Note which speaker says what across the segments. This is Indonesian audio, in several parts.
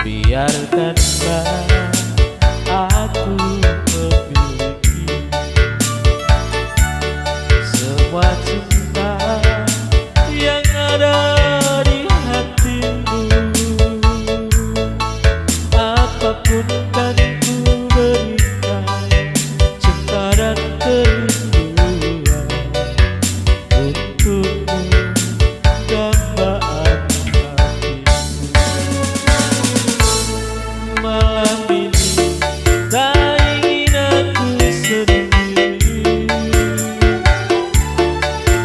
Speaker 1: Biarkanlah aku memiliki semua cinta yang ada di hatimu. Apapun kan ku berikan cinta dan kerinduan untukmu, dambaan hatiku. Malam ini tak ingin aku sendiri,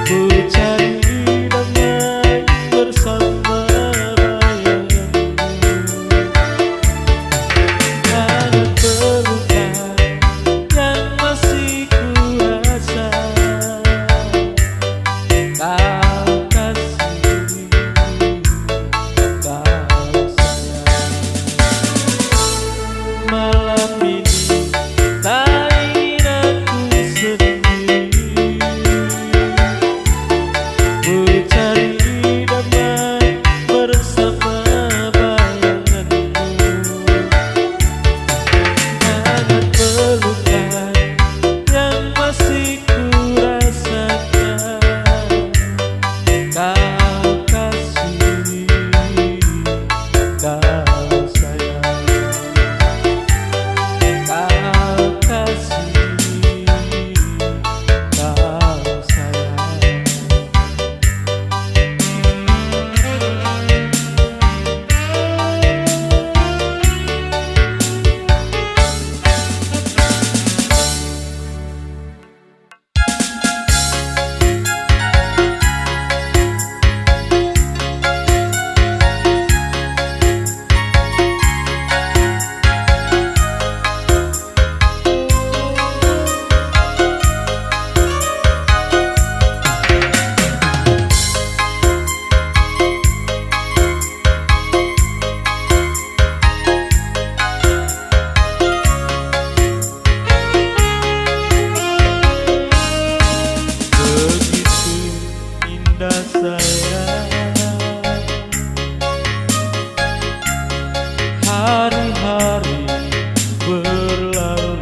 Speaker 1: ku cari damai bersama bayanganmu. Ada pelukan yang masih ku rasa, kau kasih, kau sayang. Malam ini tak ingin aku sendiri, ku cari damai bersama bayanganmu. Ada pelukan yang masih ku rasakan, kau kasih, kau sayang. Kau kasih, kau sayang. Begitu indah sayang, hari-hari berlalu,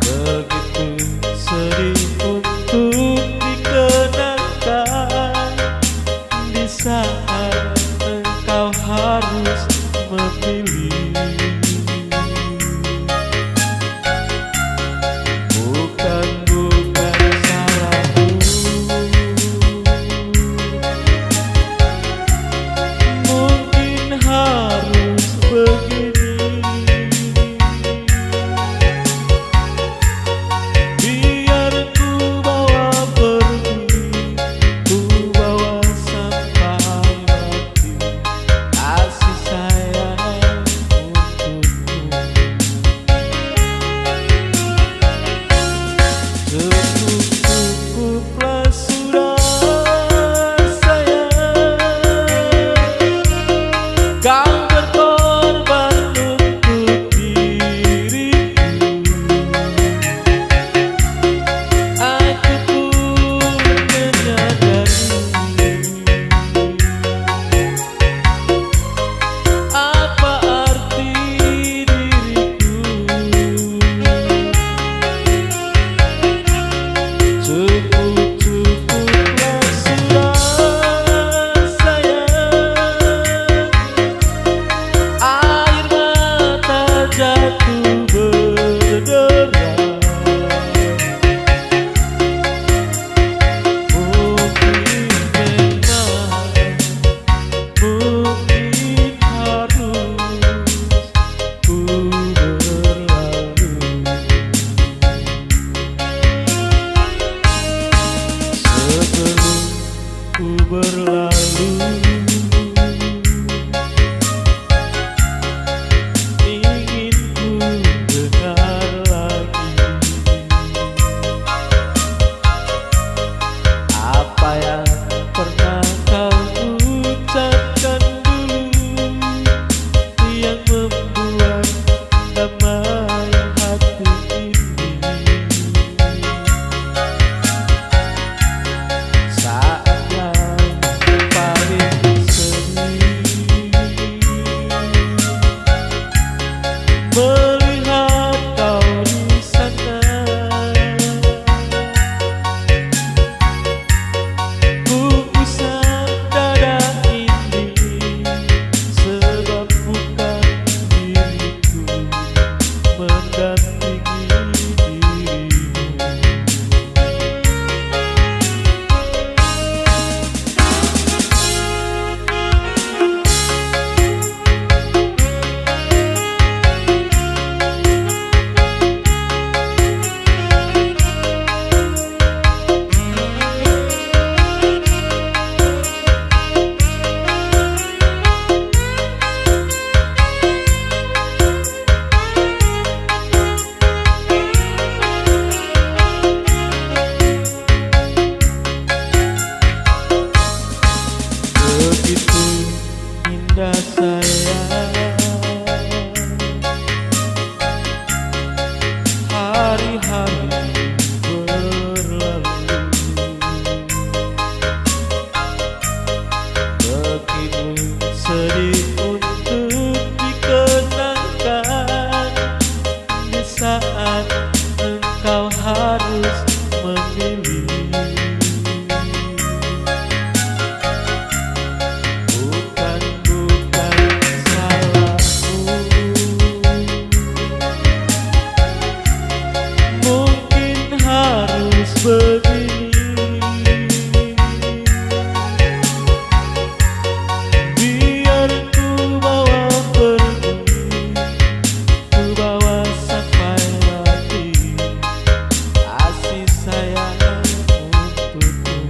Speaker 1: begitu sedih untuk dikenangkan di saat engkau harus memilih. Bukan salahku, mungkin harus begini. Biar ku bawa pergi, ku bawa sampai mati kasih sayang untukmu. Cukup-cukuplah sudah sayang, kau berkorban untuk diriku. Aku pun menyadari apa arti diriku. Cukup-cukuplah sudah sayang, sayang, hari-hari berlalu, begitu sedih untuk dikenangkan di saat engkau harus memilih. Biar ku bawa pergi, ku bawa sampai mati kasih sayang untukmu.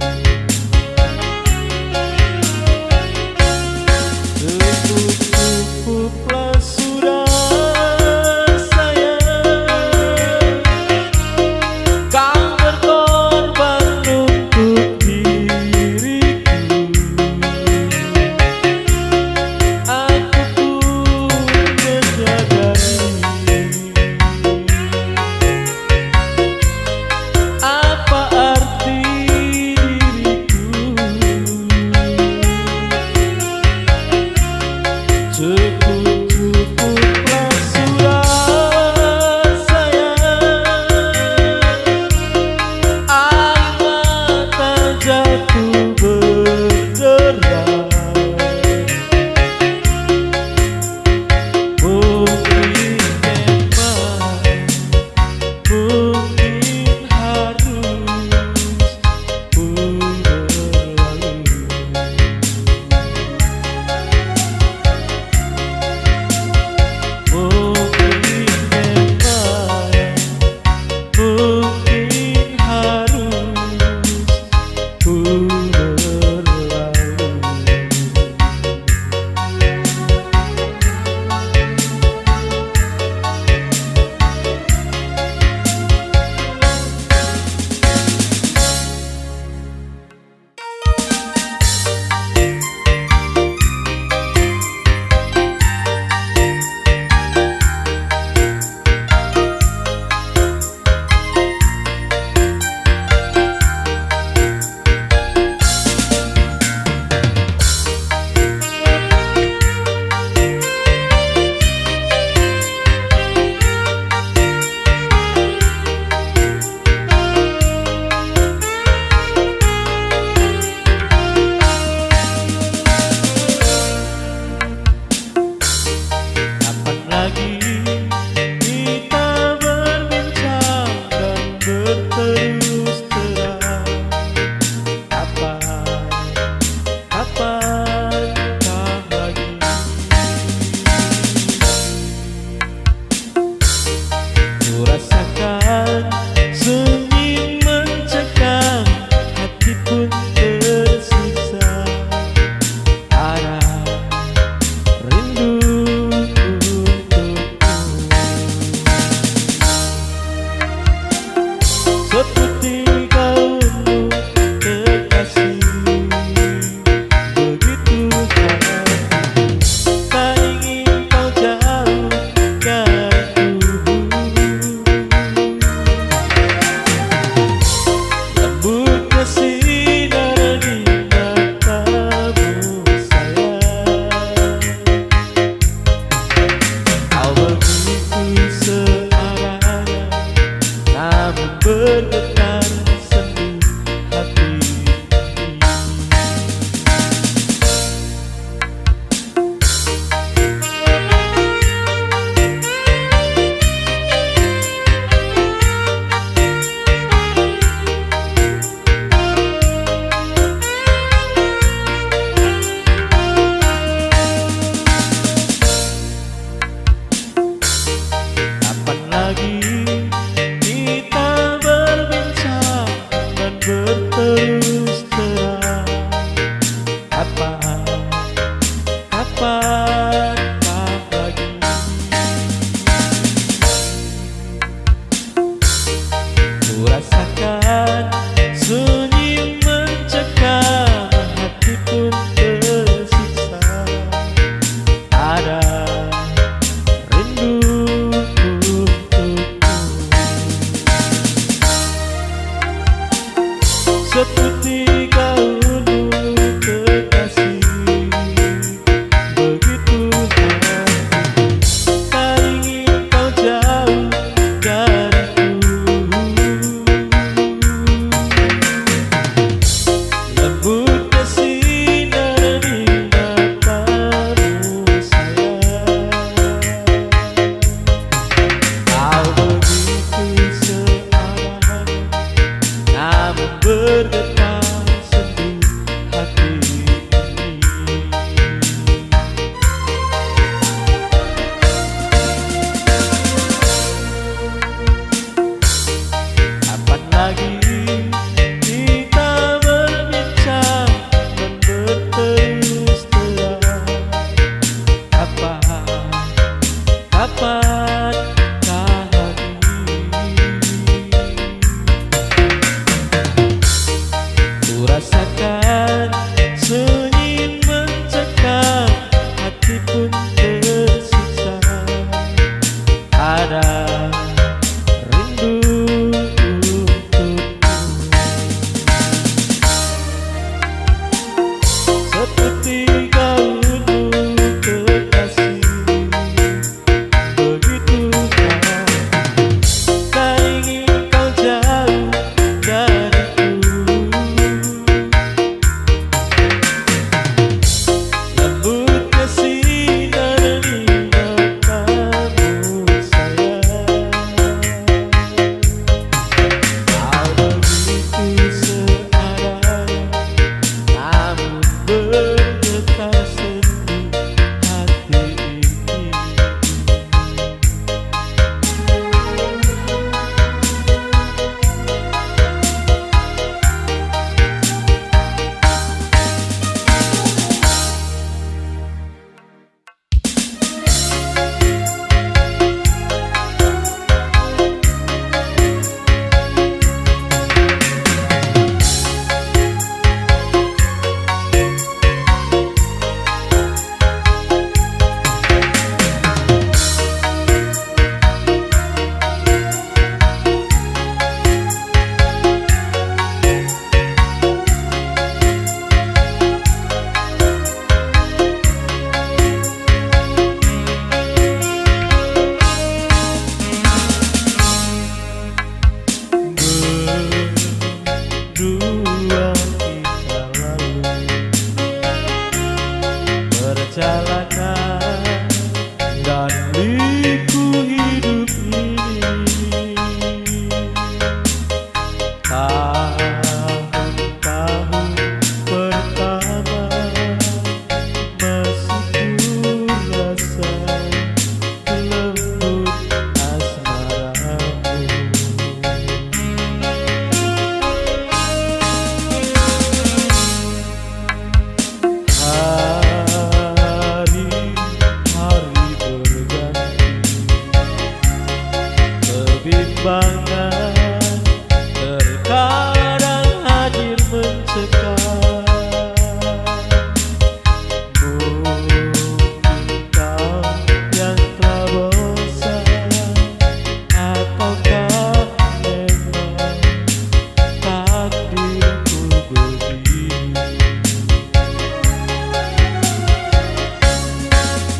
Speaker 1: Cukup-cukuplah sudah sayang, kau berkorban untuk diriku. Aku pun menyadari apa arti diriku. Cukup-cukuplah sudah sayang, air mata jatuh berderai. Mungkin memang, mungkin harus ku berlalu.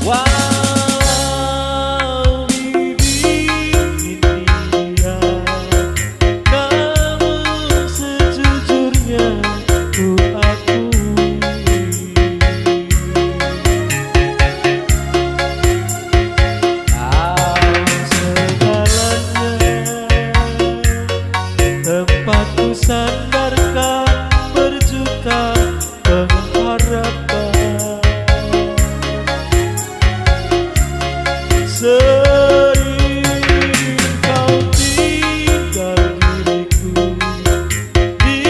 Speaker 1: Walau bibir India, namun sejujurnya ku akui tempatku sandarkan berjuta pengharapan. Sering kau tinggal diriku di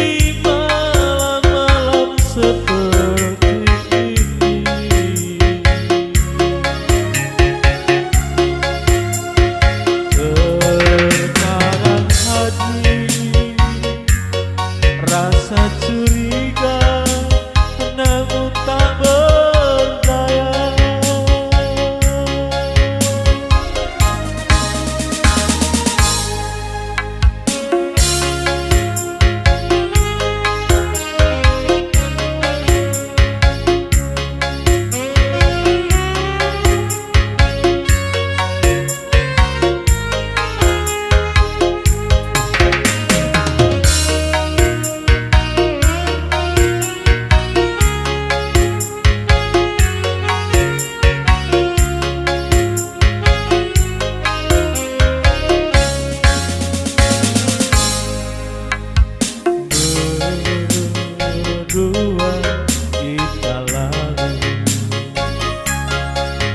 Speaker 1: malam-malam seperti ini. Terkadang hadir rasa curiga, namun tak berdaya. Berdua kita lalui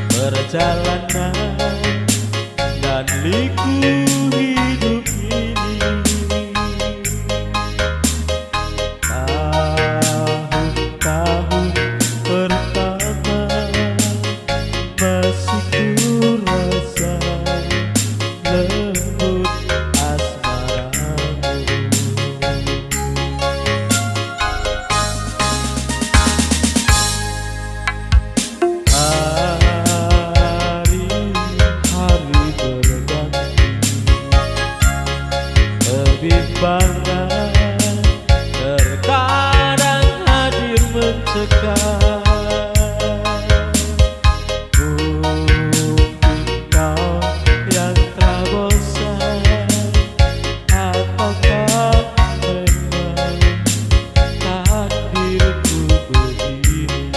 Speaker 1: perjalanan dan liku hidup ini. Tahun-tahun pertama masih ku rasa lembut asmaramu. Hari-hari berganti, kebimbangan terkadang hadir mencekam. Mungkin kau yang telah bosan, apakah memang takdirku begini?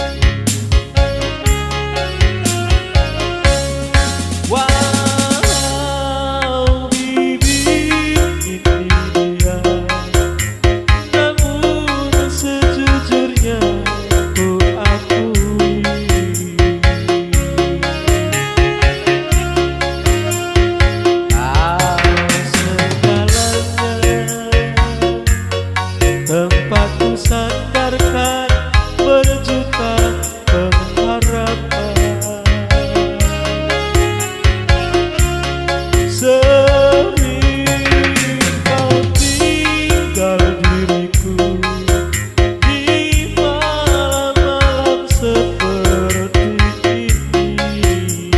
Speaker 1: Walau bibir India, namun sejujurnya ku akui kau segalanya, tempatku sandarkan berjuta pengharapan. Sering kau tinggal diriku di malam-malam seperti ini.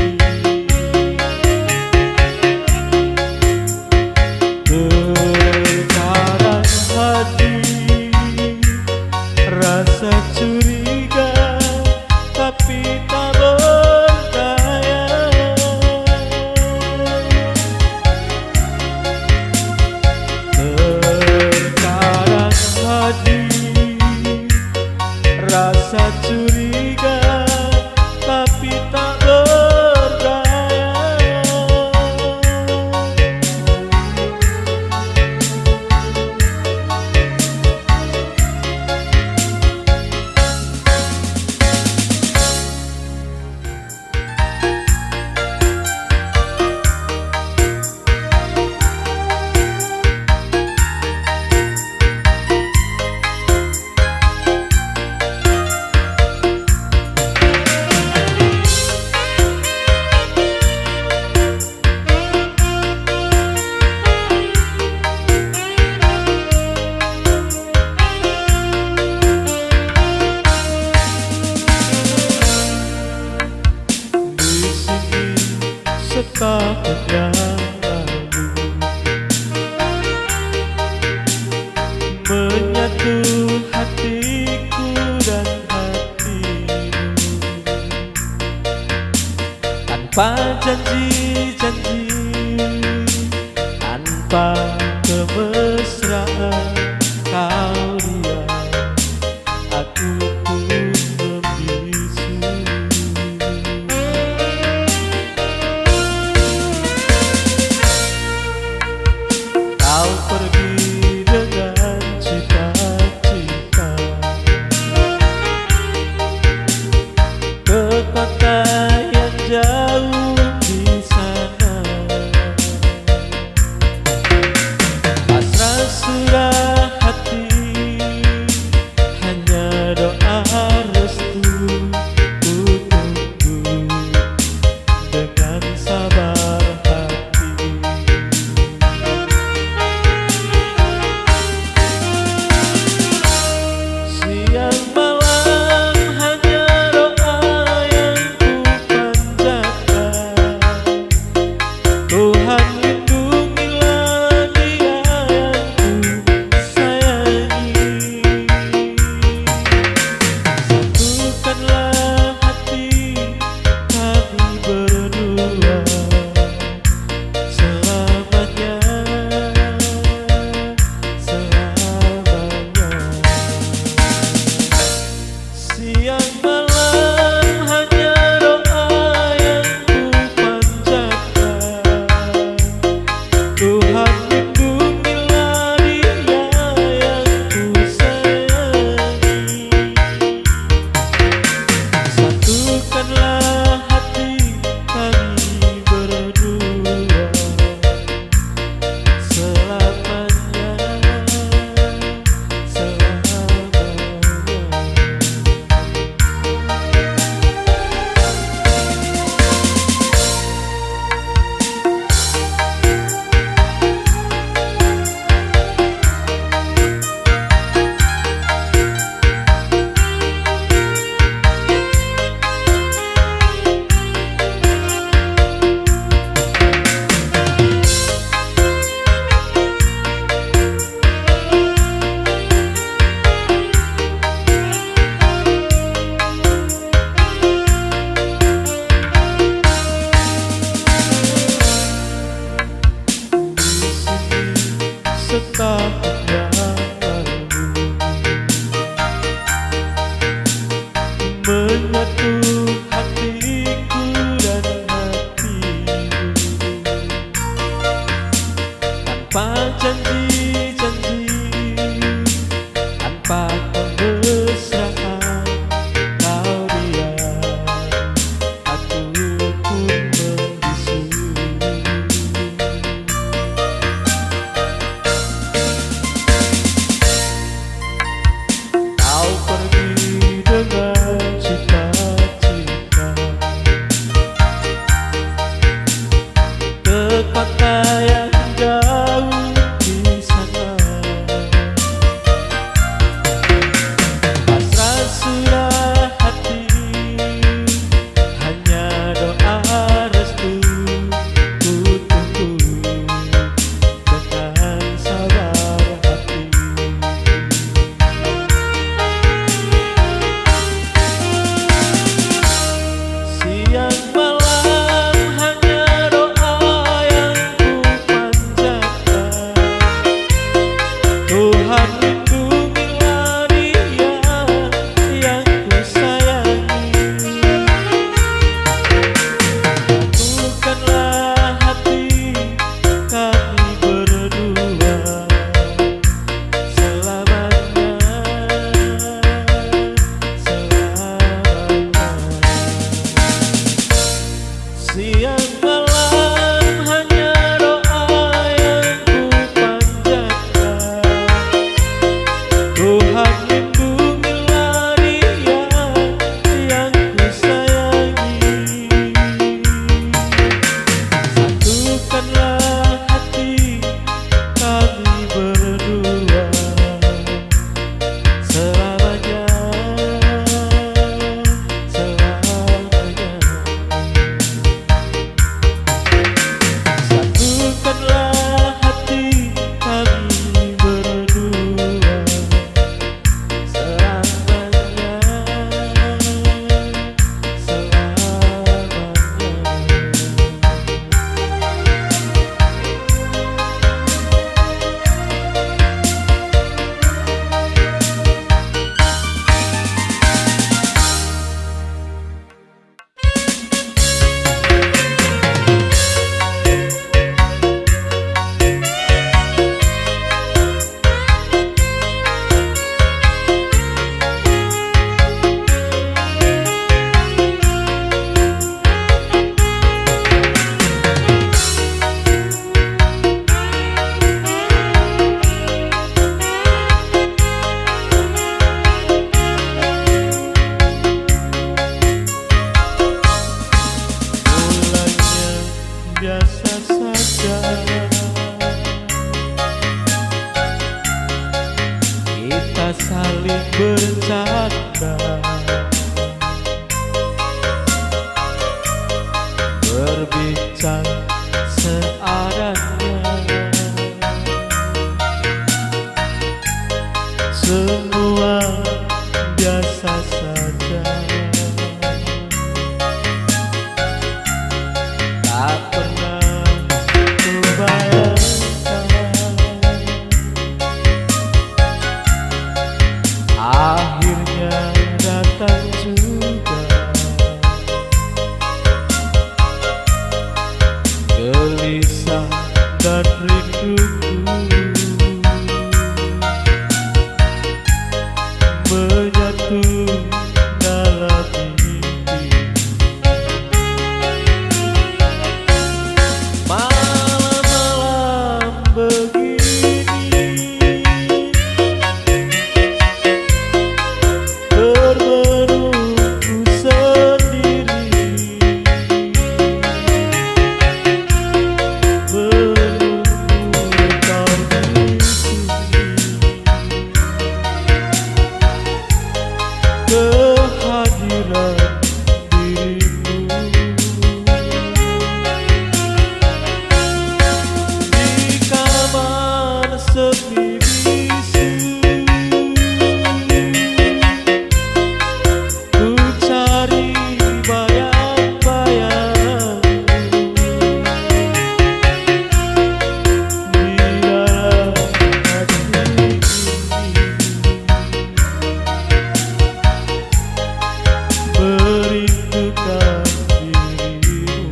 Speaker 1: Terkadang hadir rasa curiga, tapi tak berdaya. Terkadang hadir rasa curiga, tapi tak berdaya. Setahun yang lalu menyatu hatiku dan hatimu. tanpa janji-janji, tanpa kemesraan kau diam, aku pun membisu. Kau pergi dengan cita-cita ke kota yang jauh di sana. Pasrah surah hati, hanya doa restu ku tunggu dengan sabar hati. Siang malam hanya doa yang ku panjatkan, Tuhan lindungilah dia yang ku sayangi. Satukanlah hati kami berdua selamanya, selamanya. Siang malam hanya doa yang ku panjatkan, Tuhan lindungilah dia yang ku sayangi. Satukanlah hati kami berdua selamanya, selamanya. Setahun yang lalu menyatu hatiku dan hatimu, tanpa janji-janji, tanpa kemesraan kau diam, aku pun membisu. Kau pergi dengan cita-cita ke kota yang jauh di sana. Pasrah surah hati, hanya doa restu ku tunggu dengan sabar hati. Siang malam hanya doa yang ku panjatkan, Tuhan lindungilah dia yang ku sayangi. Satukanlah hati kami berdua selamanya, selamanya. Siang malam hanya doa yang ku panjatkan, Tuhan lindungilah dia yang ku sayangi. Satukanlah hati kami berdua selamanya, selamanya. biasa saja. Kita saling bercanda, berbincang seadanya. Semua biasa saja, tak pernah kubayangkan akhirnya datang juga gelisah dan rinduku menyatu dalam mimpi. Malam-malam begini termenungku sendiri, menunggu kau di sini. Kehadiran dirimu di kamar sepi bisu, ku cari bayang-bayangmu di dalam hati ini. Merindukan dirimu.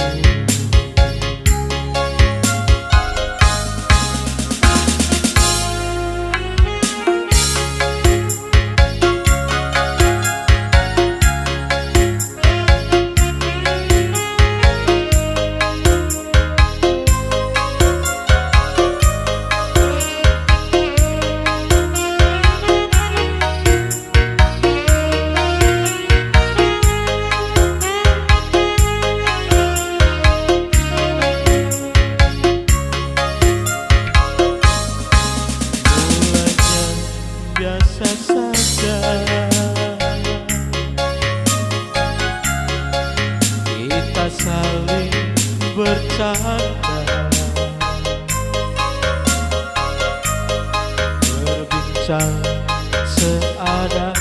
Speaker 1: Biasa saja, kita saling bercanda, berbincang seadanya.